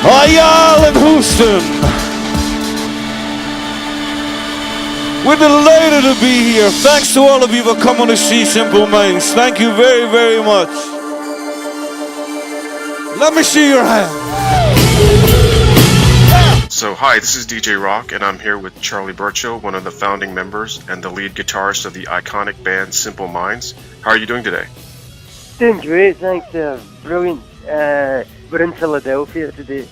Hi, y'all in Houston. We're delighted to be here. Thanks to all of you for coming to see Simple Minds. Thank you very, very much. Let me see your hand. So hi, this is dj.roc, and I'm here with Charlie Burchill, one of the founding members and the lead guitarist of the iconic band Simple Minds. How are you doing today? Doing great, thanks. Brilliant. We're in Philadelphia today,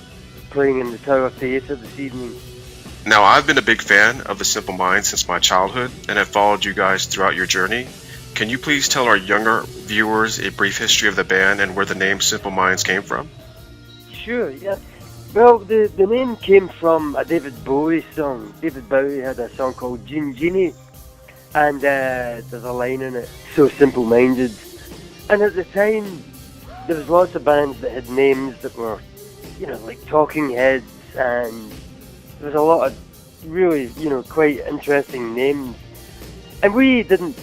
playing in the Tower Theatre this evening. Now, I've been a big fan of the Simple Minds since my childhood and have followed you guys throughout your journey. Can you please tell our younger viewers a brief history of the band and where the name Simple Minds came from? Sure, yeah. Well, the name came from a David Bowie song. David Bowie had a song called Gin Genie, and there's a line in it, so simple-minded. And at the time, there was lots of bands that had names that were, like Talking Heads, and there was a lot of really, quite interesting names. And we didn't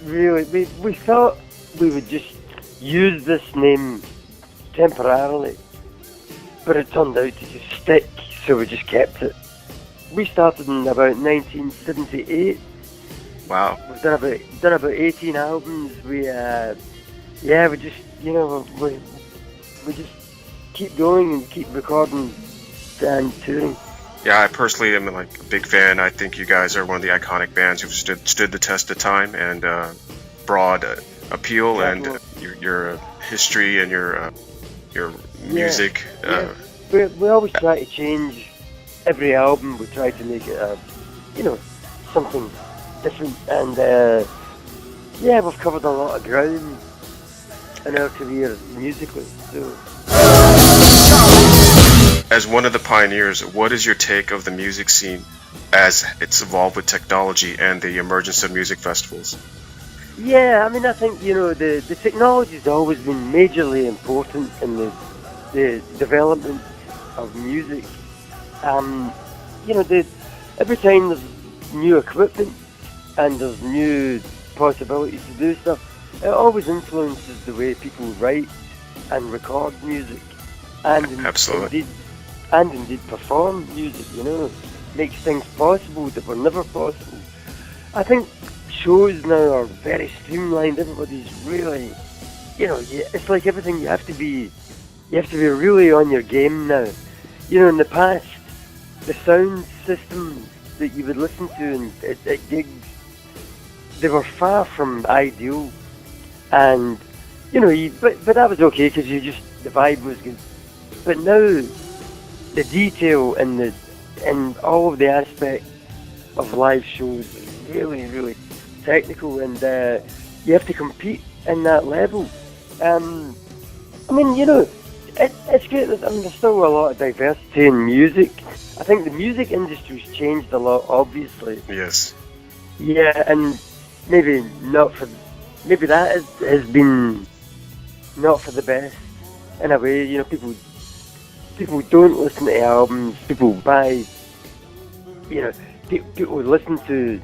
really, we thought we would just use this name temporarily, but it turned out to just stick, so we just kept it. We started in about 1978. Wow. We've done about 18 albums. We just, we just keep going and keep recording and touring. Yeah, I personally am like a big fan. I think you guys are one of the iconic bands who've stood the test of time and broad appeal, and your history and your music. We always try to change every album. We try to make it something different, and we've covered a lot of ground in our career musically. So, as one of the pioneers, what is your take of the music scene as it's evolved with technology and the emergence of music festivals? Yeah, I mean, I think, the technology's always been majorly important in the development of music. Every time there's new equipment and there's new possibilities to do stuff, it always influences the way people write and record music, and indeed perform music. Makes things possible that were never possible. I think shows now are very streamlined. Everybody's really, it's like everything. You have to be really on your game now. In the past, the sound systems that you would listen to at gigs, they were far from ideal, and but that was okay because the vibe was good. But now the detail and all of the aspects of live shows is really, really technical, and you have to compete in that level. It's great. There's still a lot of diversity in music. I think the music industry's changed a lot, obviously. Yes. Yeah, and maybe that has been not for the best in a way. People don't listen to albums. People buy. People listen to.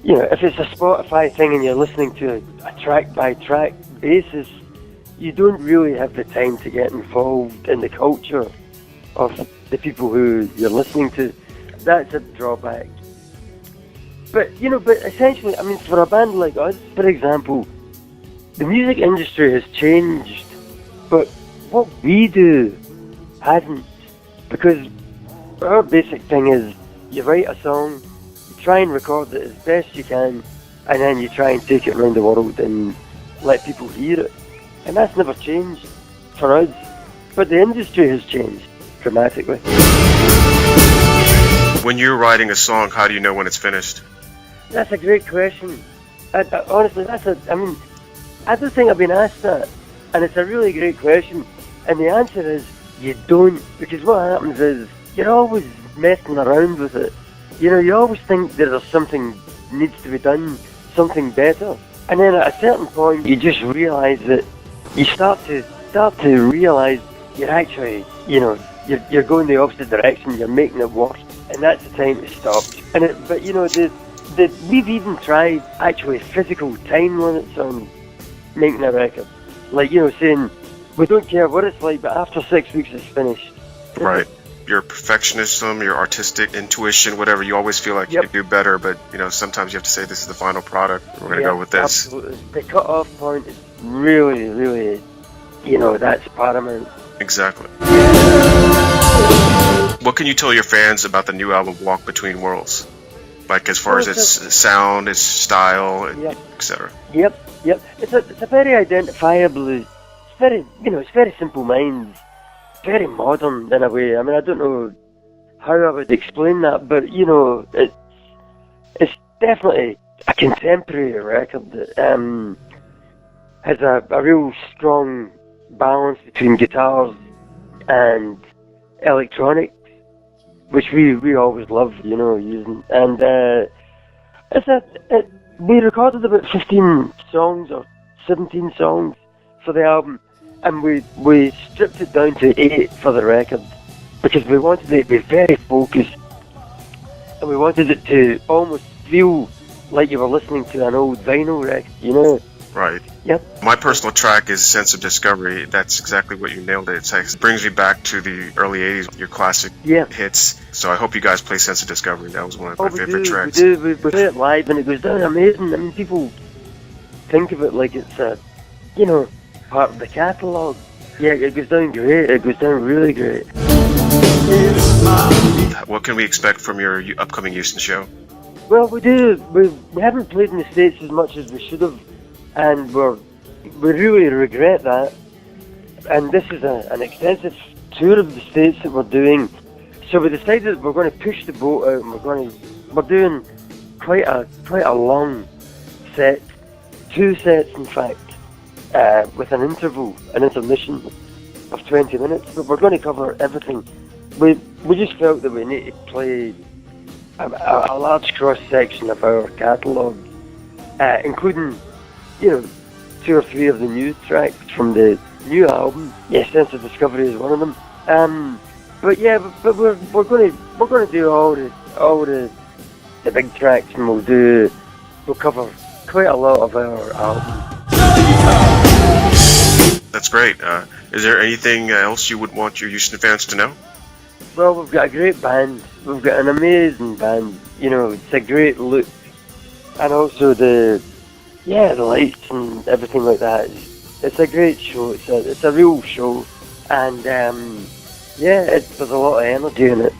If it's a Spotify thing and you're listening to a track by track basis, you don't really have the time to get involved in the culture of the people who you're listening to. That's a drawback. But essentially, I mean, for a band like us, for example, the music industry has changed, but what we do hasn't, because our basic thing is you write a song, you try and record it as best you can, and then you try and take it around the world and let people hear it. And that's never changed for us. But the industry has changed dramatically. When you're writing a song, how do you know when it's finished? That's a great question. Honestly, I don't think I've been asked that. And it's a really great question. And the answer is, you don't. Because what happens is, you're always messing around with it. You always think there's something needs to be done, something better. And then at a certain point, you just realise that you start to realise you're actually, you're going the opposite direction. You're making it worse, and that's the time to stop. We've even tried actually physical time limits on making a record, like saying We don't care what it's like, but after 6 weeks it's finished. Right. Your perfectionism, your artistic intuition, whatever, you always feel like Yep. you can do better, but sometimes you have to say this is the final product. We're gonna go with this. Absolutely. The cut-off point is really, really, that's paramount. Exactly. What can you tell your fans about the new album Walk Between Worlds? Like as far as its sound, its style, Yep. etc. Yep. It's a very identifiable. It's very Simple Minds. Very modern in a way. I mean, I don't know how I would explain that, but it's definitely a contemporary record that has a real strong balance between guitars and electronics, which we always love, using. And we recorded about 15 songs or 17 songs for the album, and we stripped it down to 8 for the record because we wanted it to be very focused, and we wanted it to almost feel like you were listening to an old vinyl record, Right. Yep. My personal track is Sense of Discovery. That's exactly what you nailed it. It brings me back to the early 80s, your classic hits. So I hope you guys play Sense of Discovery. That was one of my favorite tracks. We play it live and it goes down amazing. I mean, people think of it like it's a, part of the catalogue. Yeah, it goes down great. It goes down really great. What can we expect from your upcoming Houston show? Well, we do. We haven't played in the States as much as we should have, and we really regret that. And this is an extensive tour of the States that we're doing. So we decided that we're going to push the boat out, and we're doing quite a long set, 2 sets in fact, with an intermission of 20 minutes. But we're going to cover everything. We just felt that we need to play a large cross section of our catalogue, including 2 or 3 of the new tracks from the new album. Yeah, Sense of Discovery is one of them. But we're going to do all the big tracks, and we'll cover quite a lot of our album. That's great. Is there anything else you would want your Houston fans to know? Well, we've got a great band. We've got an amazing band. It's a great look, and also the lights and everything like that. It's a great show. It's a real show, and there's a lot of energy in it.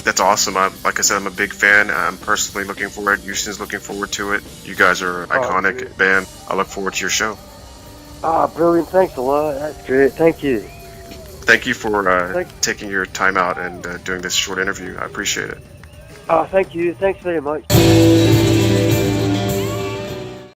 That's awesome. Like I said, I'm a big fan. I'm personally looking forward. Houston's looking forward to it. You guys are an iconic great band. I look forward to your show. Brilliant. Thanks a lot. That's great. Thank you. Thank you for taking your time out and doing this short interview. I appreciate it. Thank you. Thanks very much.